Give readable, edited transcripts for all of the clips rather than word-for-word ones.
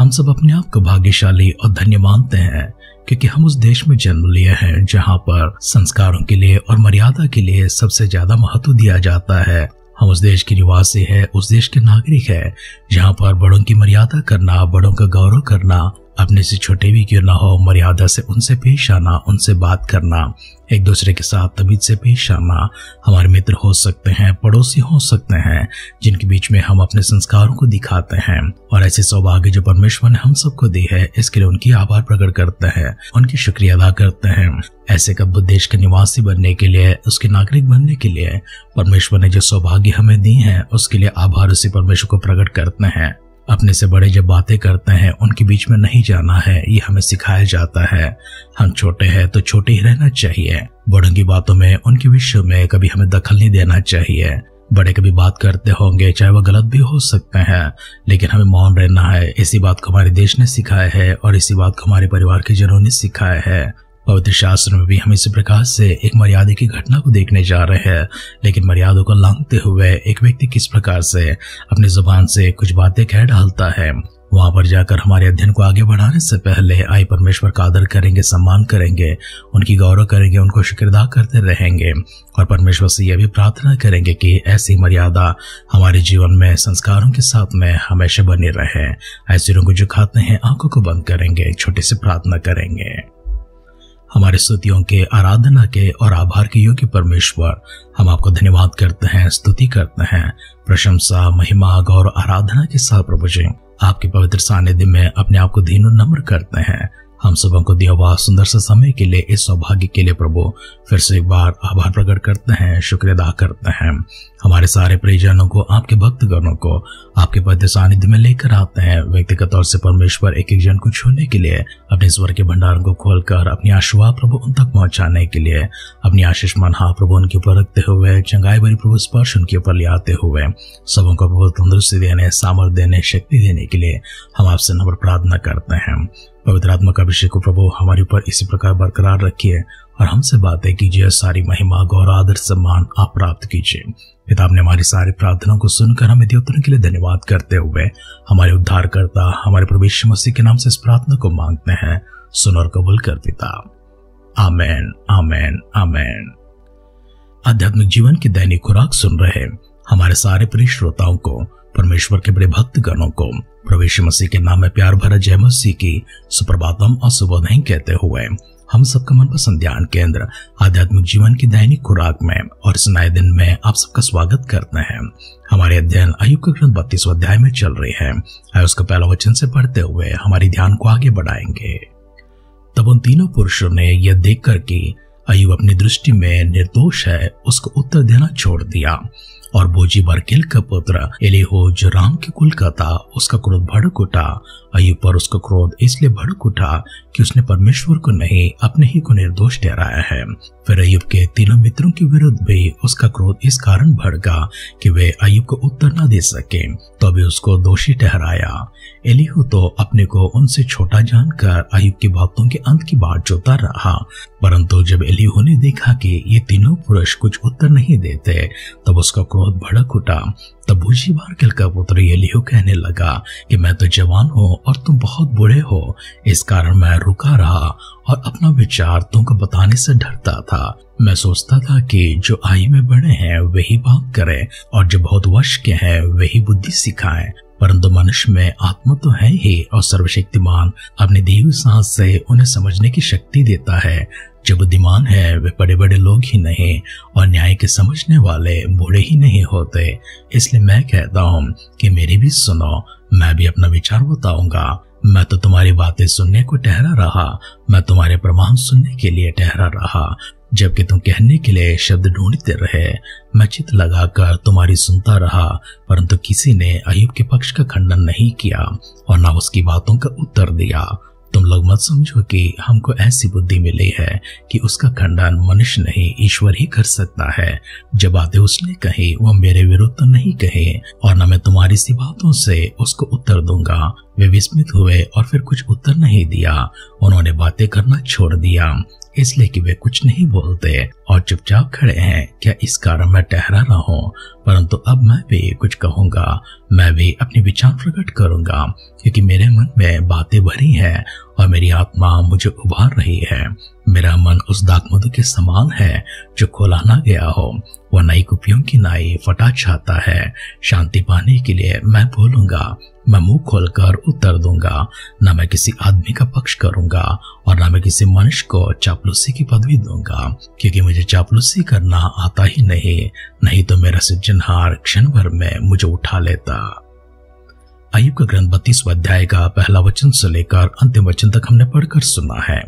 हम सब अपने आप को भाग्यशाली और धन्य मानते हैं क्योंकि हम उस देश में जन्म लिए हैं जहाँ पर संस्कारों के लिए और मर्यादा के लिए सबसे ज्यादा महत्व दिया जाता है। हम उस देश के निवासी हैं, उस देश के नागरिक हैं जहाँ पर बड़ों की मर्यादा करना, बड़ों का गौरव करना, अपने से छोटे भी क्यों ना हो मर्यादा से उनसे पेश आना, उनसे बात करना, एक दूसरे के साथ तमीज से पेश आना। हमारे मित्र हो सकते हैं, पड़ोसी हो सकते हैं जिनके बीच में हम अपने संस्कारों को दिखाते हैं और ऐसे सौभाग्य जो परमेश्वर ने हम सबको दी है इसके लिए उनकी आभार प्रकट करते हैं, उनकी शुक्रिया अदा करते हैं। ऐसे कब देश के निवासी बनने के लिए, उसके नागरिक बनने के लिए परमेश्वर ने जो सौभाग्य हमें दी है उसके लिए आभार उसी परमेश्वर को प्रकट करते हैं। अपने से बड़े जब बातें करते हैं उनके बीच में नहीं जाना है, ये हमें सिखाया जाता है। हम छोटे हैं तो छोटे ही रहना चाहिए। बड़ों की बातों में, उनके विषय में कभी हमें दखल नहीं देना चाहिए। बड़े कभी बात करते होंगे, चाहे वह गलत भी हो सकते हैं, लेकिन हमें मौन रहना है। इसी बात को हमारे देश ने सिखाया है और इसी बात को हमारे परिवार के जनों ने सिखाया है। पवित्र शास्त्र में भी हम इसी प्रकार से एक मर्यादा की घटना को देखने जा रहे हैं। लेकिन मर्यादा को लांघते हुए एक व्यक्ति किस प्रकार से अपनी जुबान से कुछ बातें कह डालता है, वहां पर जाकर हमारे अध्ययन को आगे बढ़ाने से पहले आइए परमेश्वर का आदर करेंगे, सम्मान करेंगे, उनकी गौरव करेंगे, उनको शुक्र अदा करते रहेंगे और परमेश्वर से यह भी प्रार्थना करेंगे कि ऐसी मर्यादा हमारे जीवन में संस्कारों के साथ में हमेशा बनी रहे। ऐसे लोगों को जो खाते हैं आंखों को बंद करेंगे, एक छोटी सी प्रार्थना करेंगे। हमारे स्तुतियों के, आराधना के और आभार के योग्य परमेश्वर, हम आपको धन्यवाद करते हैं, स्तुति करते हैं, प्रशंसा, महिमा, गौरव, आराधना के साथ प्रभु जी आपके पवित्र सानिध्य में अपने आप को दीन और नम्र करते हैं। हम सबों को दिया हुआ सुंदर सा समय के लिए, इस सौभाग्य के लिए प्रभु फिर से एक बार आभार प्रकट करते हैं, शुक्रिया अदा करते हैं। हमारे सारे परिजनों को, आपके भक्तगणों को आपके पवित्र सानिध्य में लेकर आते हैं। व्यक्तिगत तौर से परमेश्वर एक एक जन को छूने के लिए, अपने स्वर के भंडारों को खोलकर अपनी आशीर्वाद प्रभु उन तक पहुंचाने के लिए, अपनी आशीष मन प्रभु उनके ऊपर रखते हुए, चंगाई भरी प्रभु स्पर्श उनके ऊपर ले आते हुए, सबों को प्रभु तंदुरुस्ती देने, सामर्थ्य देने, शक्ति देने के लिए हम आपसे नम्र प्रार्थना करते हैं। पवित्र आत्मा का अभिषेक को प्रभु हमारे ऊपर इसी प्रकार बरकरार रखिए और हमसे बातें कीजिए। सारी महिमा, गौरव, आदर, सम्मान आप प्राप्त कीजिए। पिता, आपने हमारी सारी प्रार्थनाओं को सुनकर हमें द्योतन के लिए धन्यवाद करते हुए हमारे उद्धारकर्ता हमारे प्रभु यीशु मसीह के नाम से इस प्रार्थना को मांगते हैं। सुन और कबूल कर पिता। आमेन, आमेन, आमेन। आध्यात्मिक जीवन की दैनिक खुराक सुन रहे हमारे सारे प्रिय श्रोताओं को, परमेश्वर के बड़े भक्तगणों को प्रभु यीशु मसीह के नाम में प्यार भरा जय मसीह की सुप्रभातम और शुभोदय कहते हुए हम सबका मनपसंद ध्यान केंद्र आध्यात्मिक जीवन की दैनिक खुराक में और इस नए दिन में आप सबका स्वागत करते हैं। हमारे अध्ययन अय्यूब का ग्रंथ 32वां अध्याय में चल रही है। आइए उसका पहला वचन से पढ़ते हुए हमारी ध्यान को आगे बढ़ाएंगे। तब उन तीनों पुरुषों ने यह देखकर कि अय्यूब अपनी दृष्टि में निर्दोष है, उसको उत्तर देना छोड़ दिया और बोजी बरकेल का पुत्र एलीहू जो राम के कुल का था, उसका क्रोध भड़क उठा। अय्यूब पर उसका क्रोध इसलिए भड़क उठा कि उसने परमेश्वर को नहीं, अपने ही को निर्दोष ठहराया है। फिर अय्यूब के तीनों मित्रों के विरुद्ध भी उसका क्रोध इस कारण भड़का कि वे अय्यूब को उत्तर न दे सके, तो भी उसको दोषी ठहराया। एलीहू तो अपने को उनसे छोटा जानकर अय्यूब की बातों के अंत की बात जोता रहा, परंतु जब एलीहू ने देखा कि ये तीनों पुरुष कुछ उत्तर नहीं देते, तब उसका क्रोध भड़क उठा। तब बूजी बरकेल का पुत्र एलीहू कहने लगा कि मैं तो जवान हूँ और तुम बहुत बूढ़े हो, इस कारण मैं रुका रहा और अपना विचार तुमको बताने से डरता था। मैं सोचता था कि जो आयु में बड़े हैं वही बात करें और जो बहुत वर्ष के हैं वही बुद्धि सिखाएं, परंतु मनुष्य में आत्मा तो है ही और सर्वशक्तिमान अपने दी हुई सांस से उन्हें समझने की शक्ति देता है। जो बुद्धिमान है वे बड़े बड़े लोग ही नहीं और न्याय के समझने वाले बूढ़े ही नहीं होते। इसलिए मैं कहता हूँ कि मेरी भी सुनो, मैं भी अपना विचार बताऊंगा। मैं तो तुम्हारी बातें सुनने को ठहरा रहा, मैं तुम्हारे प्रमाण सुनने के लिए ठहरा रहा। जबकि तुम कहने के लिए शब्द ढूंढते रहे, मैं चित्त लगाकर तुम्हारी सुनता रहा, परंतु किसी ने अय्यूब के पक्ष का खंडन नहीं किया और न उसकी बातों का उत्तर दिया। तुम लोग मत समझो कि हमको ऐसी बुद्धि मिली है कि उसका खंडन मनुष्य नहीं ईश्वर ही कर सकता है। जब बातें उसने कही वो मेरे विरुद्ध तो नहीं कही और न मैं तुम्हारी सी बातों से उसको उत्तर दूंगा। वे विस्मित हुए और फिर कुछ उत्तर नहीं दिया, उन्होंने बातें करना छोड़ दिया। इसलिए कि वे कुछ नहीं बोलते और चुपचाप खड़े हैं। क्या इस कारण मैं ठहरा रहा हूँ, परंतु अब मैं भी कुछ कहूंगा, मैं भी अपने विचार प्रकट करूंगा, क्योंकि मेरे मन में बातें भरी हैं और मेरी आत्मा मुझे उभार रही है। मेरा मन उस दाखमधु के समान है जो खोला ना गया हो, वह नई कुपियों की नाई फटा चाहता है। शांति पाने के लिए मैं बोलूंगा, मैं मुंह खोलकर उत्तर दूंगा। न मैं किसी आदमी का पक्ष करूंगा और न मैं किसी मनुष्य को चापलूसी की पदवी दूंगा, क्योंकि मुझे चापलूसी करना आता ही नहीं तो मेरा सृजनहार क्षण भर में मुझे उठा लेता। अय्यूब का ग्रंथ 32वें अध्याय का पहला वचन से लेकर अंतिम वचन तक हमने पढ़कर सुना है।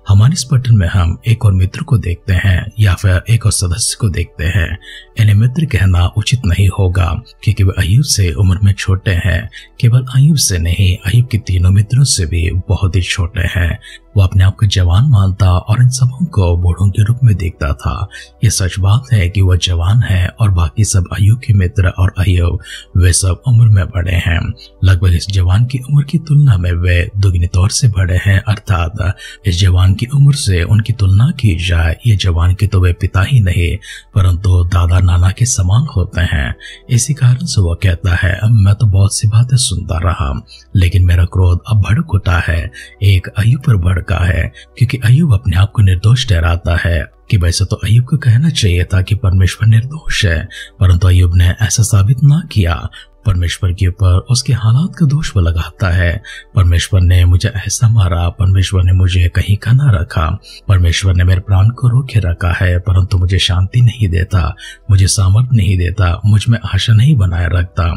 हमारे इस पठन में हम एक और मित्र को देखते हैं या फिर एक और सदस्य को देखते हैं। इन्हें मित्र कहना उचित नहीं होगा, क्योंकि वे अय्यूब से उम्र में छोटे हैं। केवल अय्यूब से नहीं, अय्यूब के तीनों मित्रों से भी बहुत ही छोटे हैं। वो अपने आप को जवान मानता और इन सबों को बूढ़ों के रूप में देखता था। ये सच बात है कि वह जवान है और बाकी सब अय्यूब के मित्र और अय्यूब वे सब उम्र में बड़े हैं। लगभग इस जवान की उम्र की तुलना में वे दुगनी तौर से बड़े हैं, अर्थात इस जवान की उम्र से उनकी तुलना की जाए, ये जवान के तो वे पिता ही नहीं परंतु दादा नाना के समान होते हैं। इसी कारण से वह कहता है, मैं तो बहुत सी बातें सुनता रहा, लेकिन मेरा क्रोध अब भड़क उठा है, एक अय्यूब पर भड़का है, क्योंकि अय्यूब अपने आप को निर्दोष ठहराता है। कि वैसे तो अय्यूब को कहना चाहिए था कि परमेश्वर निर्दोष है, परंतु अय्यूब ने ऐसा साबित ना किया। परमेश्वर के ऊपर उसके हालात का दोष वो लगाता है। परमेश्वर ने मुझे ऐसा मारा, परमेश्वर ने मुझे कहीं का ना रखा, परमेश्वर ने मेरे प्राण को रोके रखा है, परंतु मुझे शांति नहीं देता, मुझे सामर्थ्य नहीं देता, मुझ में आशा नहीं बनाए रखता।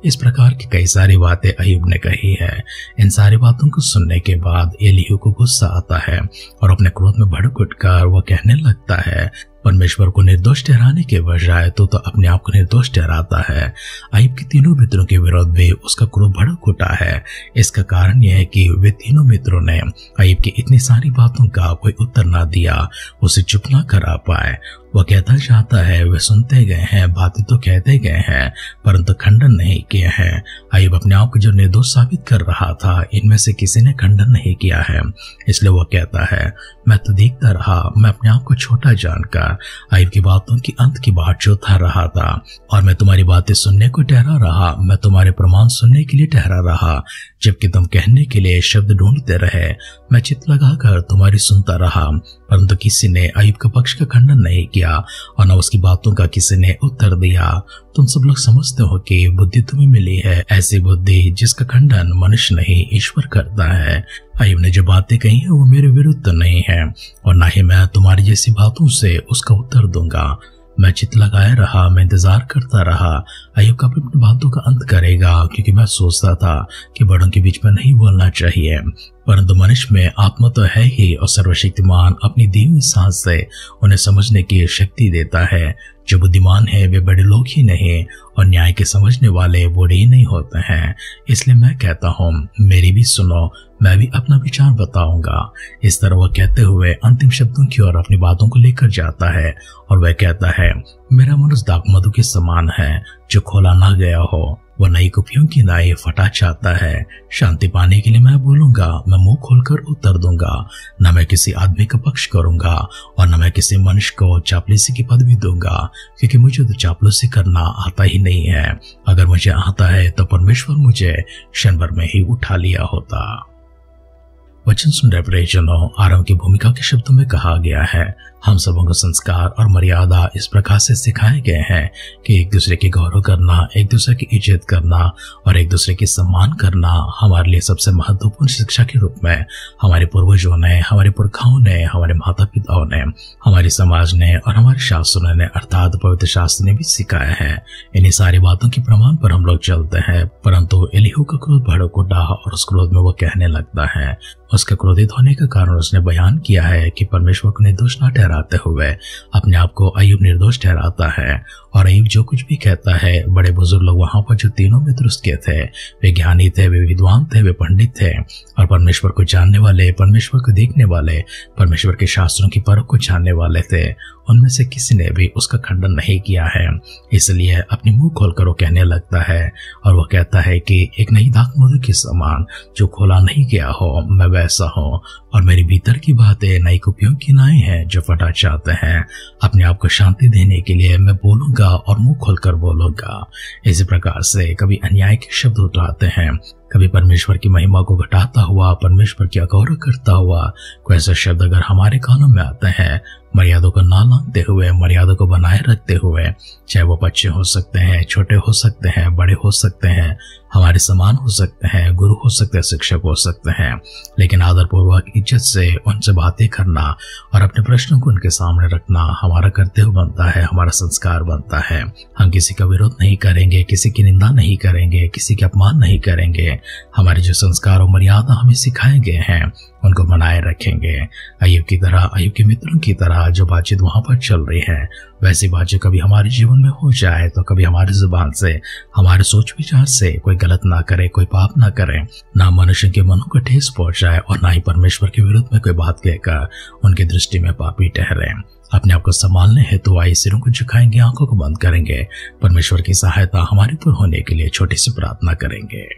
इस प्रकार की कई सारी बातें अय्यूब ने कही है। इन सारी बातों को सुनने के बाद एलीहू को गुस्सा आता है और अपने क्रोध में भड़क उठकर वह कहने लगता है, परमेश्वर को निर्दोष ठहराने के बजाय तो अपने आप को निर्दोष ठहराता है। अय्यूब के तीनों मित्रों के विरोध में उसका क्रोध भड़क उठा है। इसका कारण यह है कि वे तीनों मित्रों ने अय्यूब की इतनी सारी बातों का कोई उत्तर ना दिया, उसे चुप ना करा पाए। वह कहता चाहता है, वे सुनते गए हैं, बातें तो कहते गए हैं, परंतु खंडन नहीं किए हैं। अय्यूब अपने आप को जो निर्दोष साबित कर रहा था, इनमें से किसी ने खंडन नहीं किया है। इसलिए वह कहता है, मैं तो देखता रहा, मैं अपने आप को छोटा जानकर अय्यूब की बातों की अंत की बाट जोता रहा था, और मैं तुम्हारी बातें सुनने को ठहरा रहा, मैं तुम्हारे प्रमाण सुनने के लिए ठहरा रहा, जबकि तुम कहने के लिए शब्द ढूंढते रहे। मैं चित्त लगाकर तुम्हारी सुनता रहा, परंतु किसी ने अय्यूब का पक्ष का खंडन नहीं किया और न उसकी बातों का किसी ने उत्तर दिया। तुम सब लोग समझते हो कि बुद्धि तुम्हें मिली है, ऐसी बुद्धि जिसका खंडन मनुष्य नहीं ईश्वर करता है। अय्यूब ने जो बातें कही है वो मेरे विरुद्ध तो नहीं है, और न ही मैं तुम्हारी जैसी बातों से उसका उत्तर दूंगा। मैं चित्त लगाए रहा, मैं इंतजार करता रहा। अय्यूब कब अपनी बातों का अंत करेगा, क्योंकि मैं सोचता था कि बड़ों के बीच में नहीं बोलना चाहिए, परंतु मनुष्य में आत्मा तो है ही, और सर्वशक्तिमान अपनी दी हुई सांस से उन्हें समझने की शक्ति देता है। जो बुद्धिमान है वे बड़े लोग ही नहीं, और न्याय के समझने वाले बूढ़े ही नहीं होते हैं। इसलिए मैं कहता हूँ, मेरी भी सुनो, मैं भी अपना विचार बताऊंगा। इस तरह वह कहते हुए अंतिम शब्दों की ओर अपनी बातों को लेकर जाता है, और वह कहता है, मेरा मन उस दाखमधु के समान है जो खोला ना गया हो, वह नई कुपियों की नाई फटा चाहता है। शांति पाने के लिए मैं बोलूंगा, मैं मुंह खोलकर उत्तर दूंगा। न मैं किसी आदमी का पक्ष करूंगा और न मैं किसी मनुष्य को चापलूसी की पदवी दूंगा, क्योंकि मुझे तो चापलूसी करना आता ही नहीं है। अगर मुझे आता है तो परमेश्वर मुझे क्षण भर में ही उठा लिया होता। वचन सुन रहे प्रियजनों, आरंभ की भूमिका के शब्दों में कहा गया है, हम सबों को संस्कार और मर्यादा इस प्रकार से सिखाए गए हैं कि एक दूसरे की गौरव करना, एक दूसरे की इज्जत करना और एक दूसरे की सम्मान करना हमारे लिए सबसे महत्वपूर्ण शिक्षा के रूप में हमारे पूर्वजों ने, हमारे पुरखाओं ने, हमारे माता पिताओं ने, हमारे समाज ने और हमारे शास्त्रों ने अर्थात पवित्र शास्त्र ने भी सिखाया है। इन्हीं सारी बातों के प्रमाण पर हम लोग चलते हैं। परंतु एलीहू का क्रोध भड़क उठा और उस क्रोध में वो कहने लगता है, उसका क्रोधित होने का कारण उसने बयान किया है कि परमेश्वर को निर्दोष न ठहराते हुए अपने आप को अय्यूब निर्दोष ठहराता है। और अय्यूब जो कुछ भी कहता है, बड़े बुजुर्ग लोग वहां पर जो तीनों मित्र उसके थे, वे ज्ञानी थे, वे विद्वान थे, वे पंडित थे और परमेश्वर को जानने वाले, परमेश्वर को देखने वाले, परमेश्वर के शास्त्रों की परख को जानने वाले थे। उनमें से किसी ने भी उसका खंडन नहीं किया है। इसलिए अपनी मुंह खोलकर वो कहने लगता है और वो कहता है कि एक नई दाखमधु के समान जो खोला नहीं गया हो मैं वैसा हूँ, और मेरी भीतर की बातें नई कुपियों की नाई हैं जो फटा चाहते हैं। अपने आप को शांति देने के लिए मैं बोलूंगा और मुंह खोलकर बोलूंगा। इसी प्रकार से कभी अन्याय के शब्द उठाते हैं, कभी परमेश्वर की महिमा को घटाता हुआ, परमेश्वर की अगौरव करता हुआ कोई ऐसा शब्द अगर हमारे कानों में आते हैं, मर्यादा को ना लांघते हुए, मर्यादा को बनाए रखते हुए, चाहे वो बच्चे हो सकते हैं, छोटे हो सकते हैं, बड़े हो सकते हैं, हमारे समान हो सकते हैं, गुरु हो सकते हैं, शिक्षक हो सकते हैं, लेकिन आदरपूर्वक इज्जत से उनसे बातें करना और अपने प्रश्नों को उनके सामने रखना हमारा कर्तव्य बनता है, हमारा संस्कार बनता है। हम किसी का विरोध नहीं करेंगे, किसी की निंदा नहीं करेंगे, किसी के अपमान नहीं करेंगे। हमारे जो संस्कार और मर्यादा हमें सिखाए गए हैं उनको बनाए रखेंगे। अय्यूब की तरह, अय्यूब के मित्रों की तरह जो बातचीत वहां पर चल रही है वैसी बातचीत कभी हमारे जीवन में हो जाए तो कभी हमारी जुबान से, हमारे सोच विचार से कोई गलत ना करे, कोई पाप ना करे, ना मनुष्य के मनों को ठेस पहुंचाए और ना ही परमेश्वर के विरुद्ध में कोई बात कहकर उनकी दृष्टि में पापी ठहरे। अपने आप को संभालने हेतु आइए सिरों को झुकाएंगे, आंखों को बंद करेंगे, परमेश्वर की सहायता हमारे ऊपर होने के लिए छोटी सी प्रार्थना करेंगे।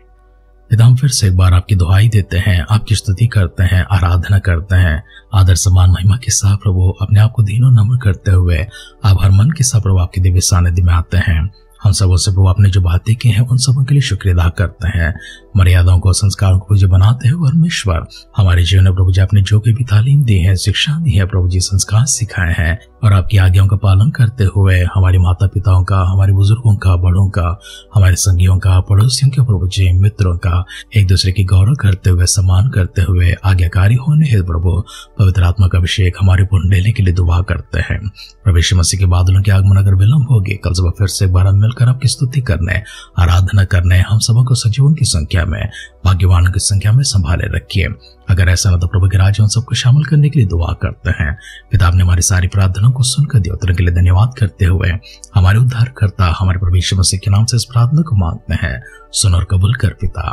पिता, हम फिर से एक बार आपकी दुहाई देते हैं, आपकी स्तुति करते हैं, आराधना करते हैं। आदर सम्मान महिमा के साथ प्रभु अपने आप को दीनों नम्र करते हुए आप हर मन के साथ प्रभु आपके दिव्य सानिध्य में आते हैं। हम सबों से प्रभु आपने जो बातें की हैं उन सबों के लिए शुक्रिया अदा करते हैं। मर्यादाओं को, संस्कारों को जो बनाते हैं परमेश्वर हमारे जीवन में प्रभु जी आपने जो भी तालीम दी है, शिक्षा दी है, प्रभु जी संस्कार सिखाए हैं और आपकी आज्ञाओं का पालन करते हुए हमारे माता पिताओं का, हमारे बुजुर्गों का, बड़ों का, हमारे संगियों का, पड़ोसियों के, प्रभु जी मित्रों का एक दूसरे की गौरव करते हुए, सम्मान करते हुए आज्ञाकारी होने हेतु प्रभु पवित्र आत्मा का अभिषेक हमारे ऊपर लेने के लिए दुआ करते हैं। प्रभु यीशु मसीह के बादलों के आगमन अगर विलंब होगी, कल सुबह फिर से एक बार मिलकर आपकी स्तुति करने, आराधना करने, हम सबों को सजीवों की संख्या में, भाग्यवानों की संख्या में संभाले रखिए। अगर ऐसा न तो प्रभु के राज्य उन सबको शामिल करने के लिए दुआ करते हैं। पिता, आपने हमारी सारी प्रार्थनाओं को सुनकर दिया उत्तर के लिए धन्यवाद करते हुए हमारे उद्धारकर्ता हमारे प्रभु यीशु मसीह के नाम से इस प्रार्थना को मांगते हैं। सुन और कबूल कर पिता।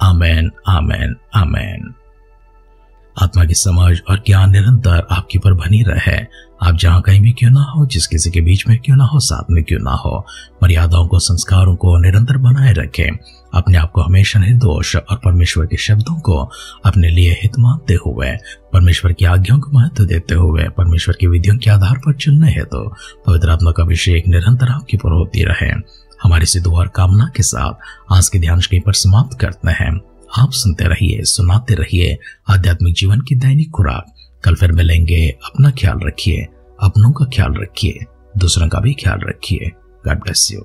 आमेन, आमेन, आमेन। आत्मा की समझ और ज्ञान निरंतर आपके पर बनी रहे। आप जहां कहीं भी क्यों ना हो, जिस किसी के बीच में क्यों ना हो, साथ में क्यों ना हो, मर्यादाओं को, संस्कारों को निरंतर बनाए रखें। अपने आप को हमेशा निर्दोष और परमेश्वर के शब्दों को अपने लिए हित मानते हुए, परमेश्वर की आज्ञाओं को महत्व देते हुए, परमेश्वर की विधियों के आधार पर चलने है तो पवित्र आत्मा का अभिषेक निरंतर आपकी पर होती रहे। हमारी सी दुआ और कामना के साथ आज के ध्यान कहीं पर समाप्त करते हैं। आप सुनते रहिए, सुनाते रहिए आध्यात्मिक जीवन की दैनिक खुराक। कल फिर मिलेंगे। अपना ख्याल रखिए, अपनों का ख्याल रखिए, दूसरों का भी ख्याल रखिए। God bless you.